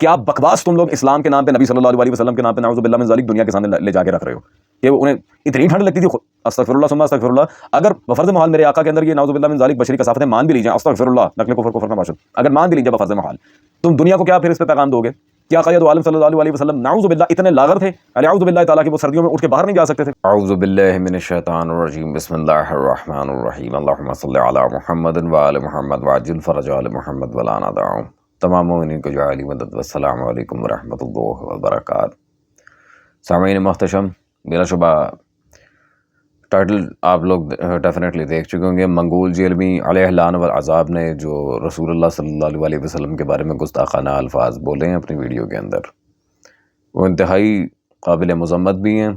کیا بکواس تم لوگ اسلام کے نام پہ، نبی صلی اللہ علیہ وسلم کے نام پہ نعوذ باللہ من ذالک دنیا کے سامنے لے جا کے رکھ رہے ہو کہ انہیں اتنی ٹھنڈ لگتی تھی. استغفر اللہ ثم استغفر اللہ. اگر بفرض محال میرے آقا کے اندر یہ نعوذ باللہ من ذالک بشری کثافتیں مان بھی لی جائیں، استغفر اللہ نقل کفر کفر کا باشد، اگر مان بھی لی جائے بفرض محال، تم دنیا کو کیا پھر اس پہ پیغام دو گے؟ کیا قائد عالم صلی اللہ علیہ وسلم نعوذ باللہ اتنے لاغر تھے، اعوذ باللہ تعالیٰ کہ وہ سردیوں میں اٹھ کے باہر نہیں جا سکتے تھے؟ اعوذ باللہ من الشیطان الرجیم، بسم اللہ الرحمن الرحیم، اللہم صلی علی محمد وآل محمد وعجل فرج آل محمد ولا ندعهم. تمام مومنین کو جعلی مدد. والسلام علیکم ورحمۃ اللہ وبرکاتہ. سامعین محتشم، بلا شبہ ٹائٹل آپ لوگ ڈیفینیٹلی دیکھ چکے ہوں گے. منگول جیلمی علیہ اللعن والعذاب نے جو رسول اللہ صلی اللہ علیہ وسلم کے بارے میں گستاخانہ الفاظ بولے ہیں اپنی ویڈیو کے اندر، وہ انتہائی قابل مذمت بھی ہیں،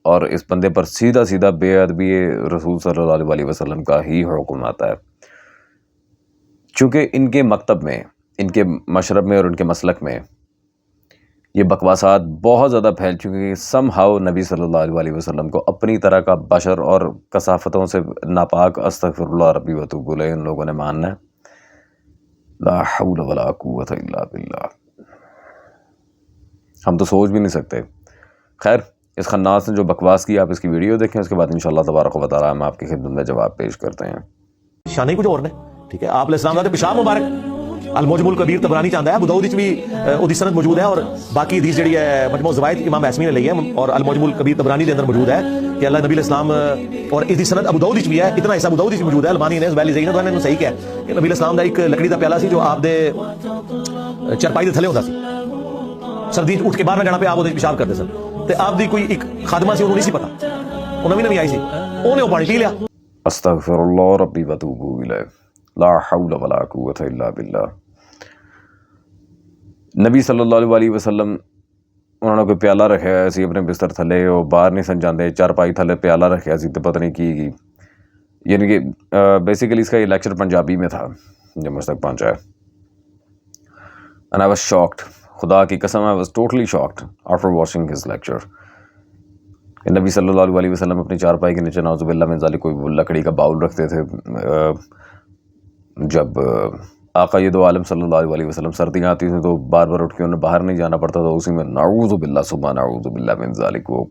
اور اس بندے پر سیدھا سیدھا بے ادبی رسول صلی اللہ علیہ وسلم کا ہی حکم آتا ہے. چونکہ ان کے مکتب میں، ان کے مشرب میں اور ان کے مسلک میں یہ بکواسات بہت زیادہ پھیل چکی ہیں. سم ہاؤ نبی صلی اللہ علیہ وسلم کو اپنی طرح کا بشر اور کثافتوں سے ناپاک استغفر اللہ ربی وتوب الیہ ان لوگوں نے ماننا ہے. لا حول ولا قوت الا باللہ. ہم تو سوچ بھی نہیں سکتے. خیر، اس خناس نے جو بکواس کی آپ اس کی ویڈیو دیکھیں، اس کے بعد انشاءاللہ تبارک و تعالی ہم آپ کی خدمت میں جواب پیش کرتے ہیں. شان ہی کچھ اور نے، ٹھیک ہے. آپ علیہ السلام کا پیشاب مبارک المعجم الکبیر طبرانی چاہتا ہے، ابو داؤد بھی اودی سند موجود ہے، اور باقی حدیث جڑی ہے مجموع الزوائد امام ہیثمی نے لئی ہے، اور المعجم الکبیر طبرانی دے اندر موجود ہے کہ اللہ نبی علیہ السلام، اور اس دی سند ابو داؤد بھی ہے، اتنا حصہ ابو داؤد بھی موجود ہے. البانی نے زبیل زین نے صحیح کہا کہ نبی علیہ السلام دا ایک لکڑی دا پیالہ سی جو آپ دے چرپائی دے تھلے ہوندا سی، سردی اٹھ کے باہر نہ جانا پہ آپ وہ پیشاب کرتے سن، تے آپ دی کوئی ایک خادمہ سی، انہوں نہیں سی پتا، وہ نویں نویں آئی سی، انہیں وہ پانی پی لیا. استغفر اللہ ربی وتوب الیہ. لا حول ولا قوت الا باللہ. نبی صلی اللہ علیہ وسلم انہوں نے کوئی پیالہ رکھا سی اپنے بستر تھلے، وہ باہر نہیں سن جاندے، چارپائی تھلے پیالہ رکھا سی تو پتہ نہیں کی. یعنی کہ بیسیکلی اس کا یہ لیکچر پنجابی میں تھا جو مجھ تک پہنچا ہے. اینڈ آئی واز شاکڈ، خدا کی قسم I was totally shocked after watching his lecture. نبی صلی اللہ علیہ وسلم اپنی چارپائی کے نیچے نعوذ باللہ من ذالک کوئی لکڑی کا باؤل رکھتے تھے. جب آقا دو عالم صلی اللہ علیہ وسلم سردیاں آتی تھیں تو بار بار اٹھ کے انہیں باہر نہیں جانا پڑتا تھا، اسی میں نعوذ باللہ ثم نعوذ باللہ من ذالک وہ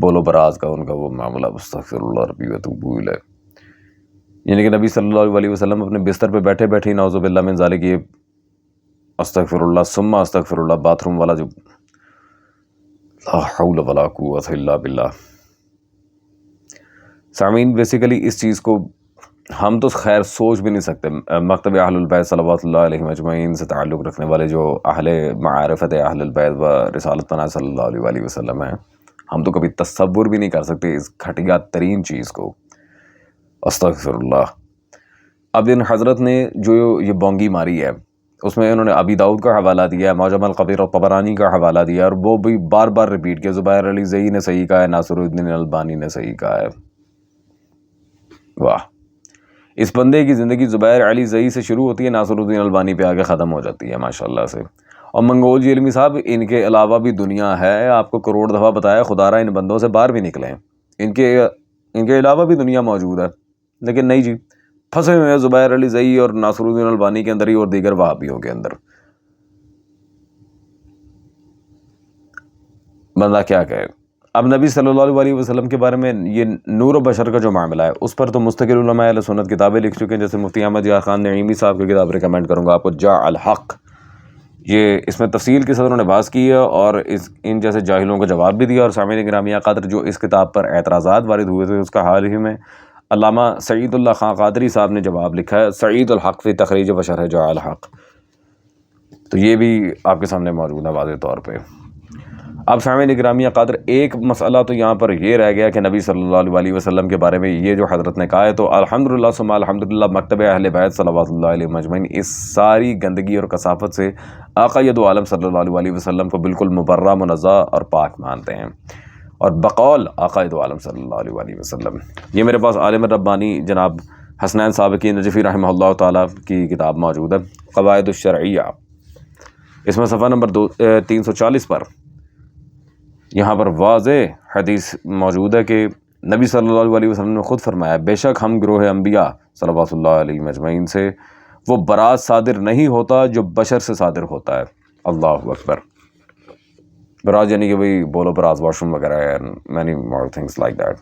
بولو براز کا ان کا وہ معاملہ استغفر اللہ ربی وتوب الیہ. یعنی کہ نبی صلی اللہ علیہ وسلم اپنے بستر پہ بیٹھے بیٹھے ہی نعوذ باللہ من ذالک یہ استغفر اللہ ثم استغفر اللہ باتھ روم والا جو لا حول ولا قوت الا باللہ. سامعین، بیسیکلی اس چیز کو ہم تو خیر سوچ بھی نہیں سکتے. مکتب اہل البیت صلوات اللہ علیہ اجمعین سے تعلق رکھنے والے جو اہل معرفت اہل البیت و رسالت پناہ صلی اللہ علیہ وسلم ہیں، ہم تو کبھی تصور بھی نہیں کر سکتے اس گھٹیا ترین چیز کو، استغفر اللہ. اب ان حضرت نے جو یہ بونگی ماری ہے اس میں انہوں نے ابی داؤد کا حوالہ دیا ہے، معجم الکبیر اور طبرانی کا حوالہ دیا ہے، اور وہ بھی بار بار ریپیٹ کیا. زبیر علی زئی نے صحیح کہا ہے، ناصر الدین البانی نے صحیح کہا ہے. واہ، اس بندے کی زندگی زبیر علی زئی سے شروع ہوتی ہے، ناصر الدین البانی پہ آگے ختم ہو جاتی ہے ماشاءاللہ سے. اور منگول جی علمی صاحب، ان کے علاوہ بھی دنیا ہے، آپ کو کروڑ دفعہ بتایا، خدا را ان بندوں سے باہر بھی نکلیں، ان کے علاوہ بھی دنیا موجود ہے، لیکن نہیں جی، پھنسے ہوئے ہیں زبیر علی زئی اور ناصر الدین البانی کے اندر ہی، اور دیگر وہابیوں کے اندر. بندہ کیا کہے. اب نبی صلی اللہ علیہ وسلم کے بارے میں یہ نور و بشر کا جو معاملہ ہے اس پر تو مستقل علماء اہل سنت کتابیں لکھ چکے ہیں، جیسے مفتی احمد یار خان نعیمی صاحب کی کتاب ریکمینڈ کروں گا آپ کو، جاء الحق. یہ اس میں تفصیل کے ساتھ انہوں نے بحث کی ہے اور ان جیسے جاہلوں کا جواب بھی دیا. اور سامعین گرامی قدر، جو اس کتاب پر اعتراضات وارد ہوئے تھے اس کا حال ہی میں علامہ سعید اللہ خان قادری صاحب نے جواب لکھا ہے، سعید الحق فی تخریج و شرح جاء الحق. تو یہ بھی آپ کے سامنے موجود ہے واضح طور پہ. اب سامعین گرامی قدر، ایک مسئلہ تو یہاں پر یہ رہ گیا کہ نبی صلی اللہ علیہ وسلم کے بارے میں یہ جو حضرت نے کہا ہے، تو الحمدللہ ثم الحمدللہ مکتب اہل بیت صلوات اللہ علیہ اجمعین اس ساری گندگی اور کثافت سے آقا دو عالم صلی اللہ علیہ وسلم کو بالکل مبرہ، منزہ اور پاک مانتے ہیں. اور بقول آقا دو عالم صلی اللہ علیہ وسلم، یہ میرے پاس عالم ربانی جناب حسنین سابقی نجفی رحمہ اللہ تعالیٰ کی کتاب موجود ہے، قواعد الشرعیہ. اس میں صفحہ نمبر 340 پر یہاں پر واضح حدیث موجود ہے کہ نبی صلی اللہ علیہ وسلم نے خود فرمایا، بے شک ہم گروہ انبیاء صلوات اللہ علیہ اجمعین سے وہ برات صادر نہیں ہوتا جو بشر سے صادر ہوتا ہے. اللہ اکبر. براج یعنی کہ بھائی بولو پراز واش روم وغیرہ ہے, many more things like that.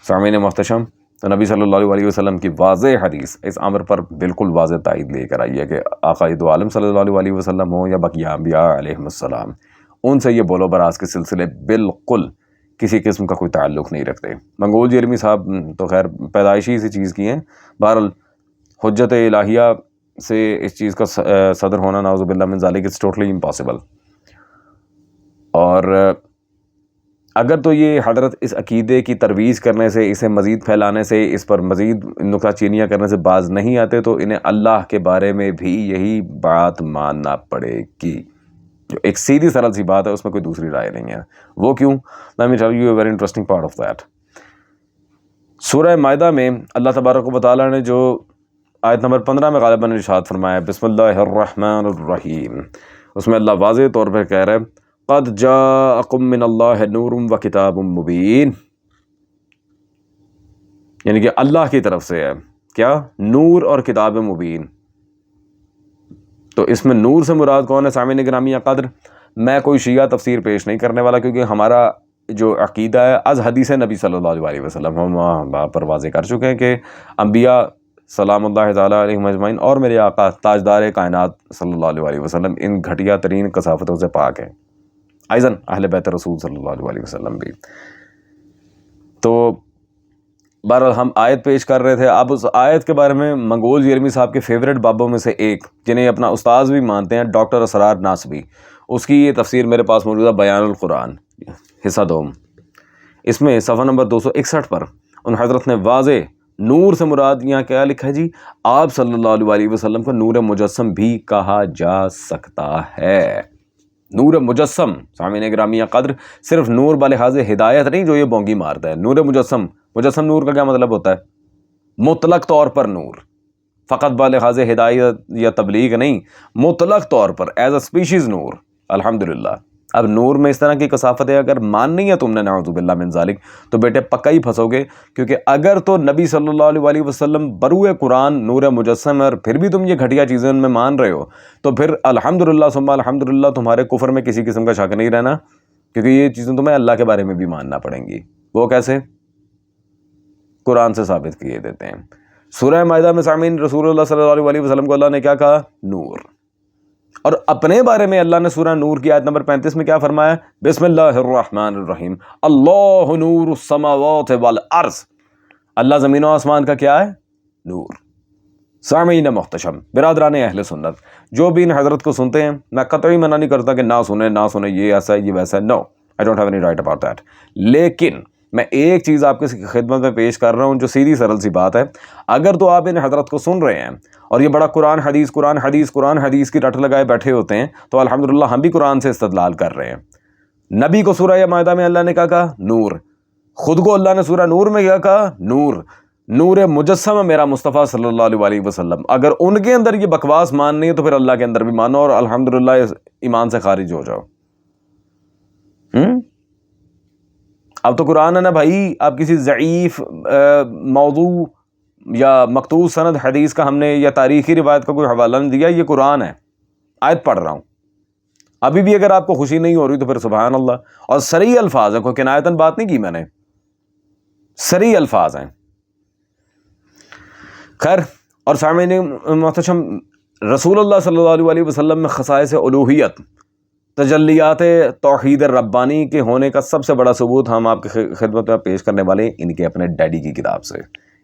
سامعین محتشم, تو نبی صلی اللہ علیہ وسلم کی واضح حدیث اس امر پر بالکل واضح تائید لے کر آئی ہے کہ آقا دو عالم صلی اللہ علیہ وسلم ہوں یا بقیہ انبیاء علیہم السلام, ان سے یہ بولو براز کے سلسلے بالکل کسی قسم کا کوئی تعلق نہیں رکھتے. منگول جیرمی صاحب تو خیر پیدائشی سی چیز کی ہیں, بہرحال حجت الہیہ سے اس چیز کا صدر ہونا نعوذ باللہ من ذالک اٹس ٹوٹلی امپاسبل. اور اگر تو یہ حضرت اس عقیدے کی ترویج کرنے سے, اسے مزید پھیلانے سے, اس پر مزید نکتہ چینیاں کرنے سے باز نہیں آتے تو انہیں اللہ کے بارے میں بھی یہی بات ماننا پڑے گی. جو ایک سیدھی سرل سی بات ہے, اس میں کوئی دوسری رائے نہیں ہے. وہ کیوں؟ let me tell you a very interesting part of that. سورہ مائدہ میں اللہ تبارک و تعالیٰ نے جو آیت نمبر 15 میں غالباً ارشاد فرمایا بسم اللہ الرحمن الرحیم, اس میں اللہ واضح طور پر کہہ رہا ہے قد جاءکم من اللہ نور و کتاب مبین, یعنی کہ اللہ کی طرف سے ہے کیا؟ نور اور کتاب مبین. تو اس میں نور سے مراد کون ہے؟ سامعین گرامی قدر, میں کوئی شیعہ تفسیر پیش نہیں کرنے والا, کیونکہ ہمارا جو عقیدہ ہے از حدیث نبی صلی اللہ علیہ وسلم, ہم وہاں پر واضح کر چکے ہیں کہ انبیاء سلام اللہ تعالیٰ علیہم اجمعین اور میرے آقا تاجدار کائنات صلی اللہ علیہ وسلم ان گھٹیا ترین کثافتوں سے پاک ہیں, ایضاً اہل بیت رسول صلی اللہ علیہ وسلم بھی. تو بہرحال ہم آیت پیش کر رہے تھے. اب اس آیت کے بارے میں منگول جیرمی صاحب کے فیوریٹ بابوں میں سے ایک, جنہیں اپنا استاذ بھی مانتے ہیں, ڈاکٹر اسرار ناسبی, اس کی یہ تفسیر میرے پاس موجود ہے, بیان القرآن حصہ دوم. اس میں صفحہ نمبر 261 پر ان حضرت نے واضح نور سے مراد یہاں کیا لکھا ہے جی, آپ صلی اللہ علیہ وسلم کو نور مجسم بھی کہا جا سکتا ہے. نور مجسم سامعین گرامی قدر صرف نور بالحاظ ہدایت نہیں جو یہ بونگی مارتا ہے. نور مجسم, مجسم نور کا کیا مطلب ہوتا ہے؟ مطلق طور پر نور, فقط بالحاظ ہدایت یا تبلیغ نہیں, مطلق طور پر ایز اے اسپیشیز نور. الحمدللہ. اب نور میں اس طرح کی کثافت ہے, اگر ماننی ہے تم نے نعوذ باللہ من ذالک, تو بیٹے پکا ہی پھنسو گے, کیونکہ اگر تو نبی صلی اللہ علیہ وسلم بروئے قرآن نور مجسم ہے اور پھر بھی تم یہ گھٹیا چیزیں ان میں مان رہے ہو, تو پھر الحمدللہ ثم الحمدللہ تمہارے کفر میں کسی قسم کا شک نہیں رہنا, کیونکہ یہ چیزیں تمہیں اللہ کے بارے میں بھی ماننا پڑیں گی. وہ کیسے؟ قرآن سے ثابت کیے دیتے ہیں. سورہ مائدہ میں سامعین رسول اللہ صلی اللہ علیہ وسلم کو اللہ نے کیا کہا؟ نور. اور اپنے بارے میں اللہ نے سورہ نور کی آیت نمبر 35 میں کیا فرمایا؟ بسم اللہ الرحمن الرحیم, اللہ نور السماوات والارض, اللہ زمین و آسمان کا کیا ہے؟ نور. سامعین محتشم برادران اہل سنت, جو بھی ان حضرت کو سنتے ہیں, میں قطعی منع نہیں کرتا کہ نہ سنیں یہ ایسا ہے یہ ویسا ہے, no I don't have any right about that. لیکن میں ایک چیز آپ کی خدمت میں پیش کر رہا ہوں جو سیدھی سرل سی بات ہے. اگر تو آپ ان حضرت کو سن رہے ہیں اور یہ بڑا قرآن حدیث کی رٹ لگائے بیٹھے ہوتے ہیں, تو الحمدللہ ہم بھی قرآن سے استدلال کر رہے ہیں. نبی کو سورہ مائدہ میں اللہ نے کیا کہا؟ نور. خود کو اللہ نے سورہ نور میں کیا کہا؟ نور. نور مجسم میرا مصطفیٰ صلی اللہ علیہ وسلم. اگر ان کے اندر یہ بکواس ماننی ہے تو پھر اللہ کے اندر بھی مانو اور الحمدللہ ایمان سے خارج ہو جاؤ. اب تو قرآن ہے نا بھائی, آپ کسی ضعیف موضوع یا مقطوع سند حدیث کا ہم نے یا تاریخی روایت کا کوئی حوالہ نہیں دیا, یہ قرآن ہے, آیت پڑھ رہا ہوں. ابھی بھی اگر آپ کو خوشی نہیں ہو رہی تو پھر سبحان اللہ. اور صریح الفاظ ہے, کوئی کنایتاً بات نہیں کی میں نے, صریح الفاظ ہیں. خیر, اور سامعین محتشم رسول اللہ صلی اللہ علیہ وسلم میں خصائص الوہیت, تجلیات توحید ربانی کے ہونے کا سب سے بڑا ثبوت ہم آپ کی خدمت میں پیش کرنے والے ہیں ان کے اپنے ڈیڈی کی کتاب سے.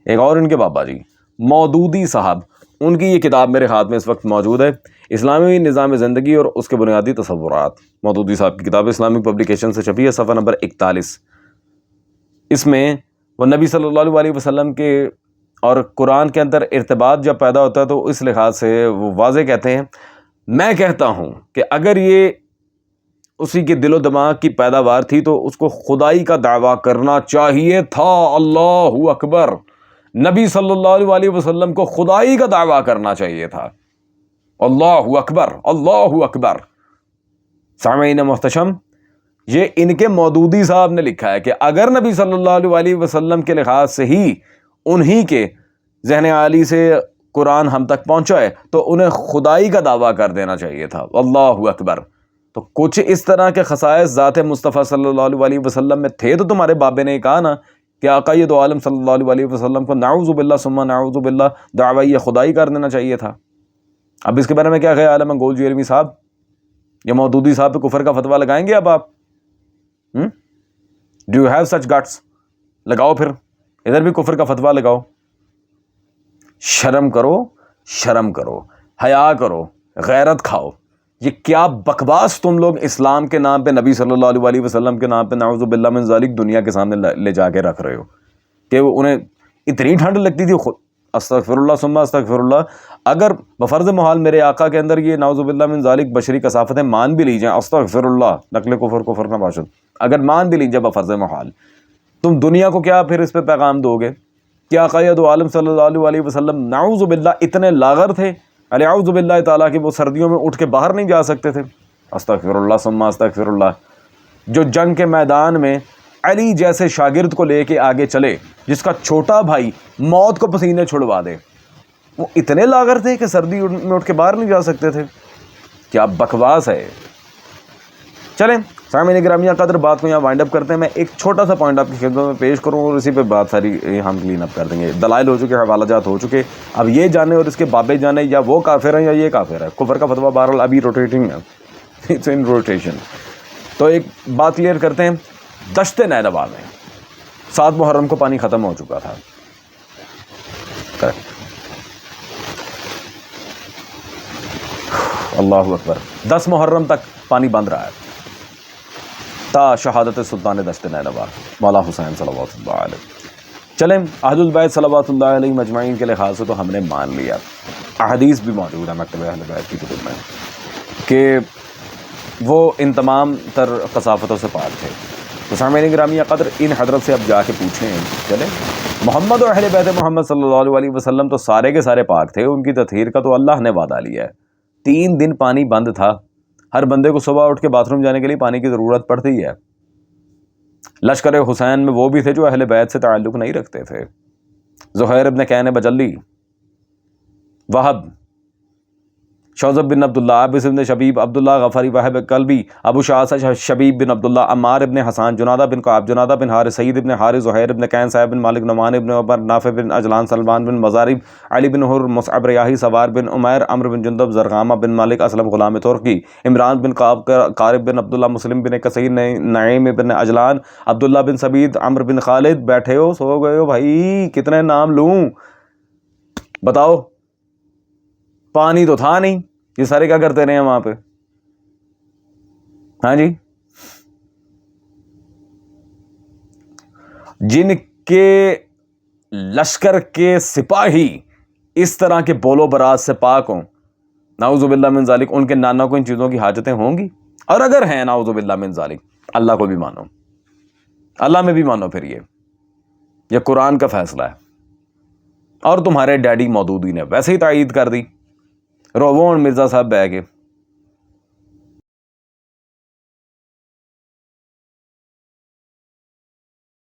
ایک اور ان کے بابا جی مودودی صاحب, ان کی یہ کتاب میرے ہاتھ میں اس وقت موجود ہے, اسلامی نظام زندگی اور اس کے بنیادی تصورات. مودودی صاحب کی کتاب اسلامک پبلیکیشن سے چھپی ہے, صفحہ نمبر 41. اس میں وہ نبی صلی اللہ علیہ وسلم کے اور قرآن کے اندر ارتباط جب پیدا ہوتا ہے تو اس لحاظ سے وہ واضح کہتے ہیں, میں کہتا ہوں کہ اگر یہ اسی کے دل و دماغ کی پیداوار تھی تو اس کو خدائی کا دعویٰ کرنا چاہیے تھا. اللہ اکبر. نبی صلی اللہ علیہ وسلم کو خدائی کا دعویٰ کرنا چاہیے تھا. اللہ اکبر, اللہ اکبر. سامعین محتشم, یہ ان کے مودودی صاحب نے لکھا ہے کہ اگر نبی صلی اللہ علیہ وسلم کے لحاظ سے ہی انہی کے ذہن عالی سے قرآن ہم تک پہنچا ہے تو انہیں خدائی کا دعویٰ کر دینا چاہیے تھا. اللہ اکبر. تو کچھ اس طرح کے خصائص ذات مصطفیٰ صلی اللہ علیہ وسلم میں تھے تو تمہارے بابے نے کہا نا کہ آقا یہ دو عالم صلی اللہ علیہ وسلم کو نعوذ باللہ ثم نعوذ باللہ دعویٰ یہ خدائی کر دینا چاہیے تھا. اب اس کے بارے میں کیا خیال ہے منگول جیرمی صاحب یا مودودی صاحب پہ کفر کا فتویٰ لگائیں گے اب آپ؟ Do you have such guts? لگاؤ پھر ادھر بھی کفر کا فتویٰ لگاؤ. شرم کرو، شرم کرو، حیا کرو، غیرت کھاؤ. یہ کیا بکواس تم لوگ اسلام کے نام پہ، نبی صلی اللہ علیہ وسلم کے نام پہ نعوذ باللہ من ذالک دنیا کے سامنے لے جا کے رکھ رہے ہو کہ انہیں اتنی ٹھنڈ لگتی تھی. خود استغفر اللہ ثم استغفر اللہ. اگر بفرض محال میرے آقا کے اندر یہ نعوذ باللہ من ذالک بشری کثافتیں مان بھی لی جائیں، استغفر اللہ، نقل کفر نہ باشد، اگر مان بھی لی جائے بفرض محال، تم دنیا کو کیا پھر اس پہ پیغام دو گے کہ آقا دو عالم صلی اللہ علیہ وسلم نعوذ باللہ اتنے لاغر تھے، اعوذ باللہ تعالیٰ کہ وہ سردیوں میں اٹھ کے باہر نہیں جا سکتے تھے؟ استغفر اللہ ثم استغفر اللہ. جو جنگ کے میدان میں علی جیسے شاگرد کو لے کے آگے چلے، جس کا چھوٹا بھائی موت کو پسینے چھڑوا دے، وہ اتنے لاغر تھے کہ سردی میں اٹھ کے باہر نہیں جا سکتے تھے. کیا بکواس ہے. چلیں سامعین گرامی قدر بات کو یہاں وائنڈ اپ کرتے ہیں. میں ایک چھوٹا سا پوائنٹ آپ کی خدمت میں پیش کروں اور اسی پہ بات ساری ہم کلین اپ کر دیں گے. دلائل ہو چکے، حوالہ جات ہو چکے، اب یہ جانے اور اس کے بابے جانے یا وہ کافر ہیں یا یہ کافر ہے. کفر کا فتویٰ بہرحال ابھی روٹیٹنگ ہے، اٹس ان روٹیشن. تو ایک بات کلیئر کرتے ہیں. دشت نینوا میں 7 محرم کو پانی ختم ہو چکا تھا. کریکٹ. اللہ اکبر. 10 محرم تک پانی بند رہا ہے تا شہادت سلطان دشت نینوا مولا حسین صلوات اللہ علیہ. چلیں اہل البیت صلوات اللہ علیہ مجمعین کے لحاظ سے تو ہم نے مان لیا، احادیث بھی موجود ہے مکتبہ اہل بیت کی کتب میں کہ وہ ان تمام تر کثافتوں سے پاک تھے. تو سامعین گرامی قدر ان حضرت سے اب جا کے پوچھیں. چلیں محمد و اہل بیت محمد صلی اللہ علیہ وسلم تو سارے کے سارے پاک تھے، ان کی تطہیر کا تو اللہ نے وعدہ لیا ہے. 3 دن پانی بند تھا. ہر بندے کو صبح اٹھ کے باتھ روم جانے کے لیے پانی کی ضرورت پڑتی ہے. لشکر حسین میں وہ بھی تھے جو اہل بیت سے تعلق نہیں رکھتے تھے. زہیر ابن کین بجلی، وہب، شوذب بن عبداللہ، عابس بن شبیب، عبداللہ غفاری، وہب قلبی، ابو شعث شبیب بن عبداللہ، عمار ابن حسان، جنادہ بن کعب، جنادہ بن حارث، سعید ابن حارث، زہیر ابن کین، صاحب بن مالک، نعمان ابن عمر، نافع بن اجلان، سلمان بن مزارب، علی بن حر، مصعب ریاحی، سوار بن عمیر، عمرو بن جندب، زرغامہ بن مالک، اسلم غلام ترکی، عمران بن قعب، قارب بن عبداللہ، مسلم بن کثیر، نعیم بن اجلان، عبداللہ بن سبید، عمرو بن خالد. بیٹھے ہو سو گئے ہو بھائی؟ کتنے نام لوں بتاؤ؟ پانی تو تھا نہیں، یہ سارے کیا کرتے رہے ہیں وہاں پہ؟ ہاں جی. جن کے لشکر کے سپاہی اس طرح کے بولو برات سے پاک ہوں، نعوذ باللہ من ذالک، ان کے نانا کو ان چیزوں کی حاجتیں ہوں گی؟ اور اگر ہیں نعوذ باللہ من ذالک، اللہ کو بھی مانو، اللہ میں بھی مانو. پھر یہ قرآن کا فیصلہ ہے اور تمہارے ڈیڈی مودودی نے ویسے ہی تائید کر دی. روون مرزا صاحب بہ کے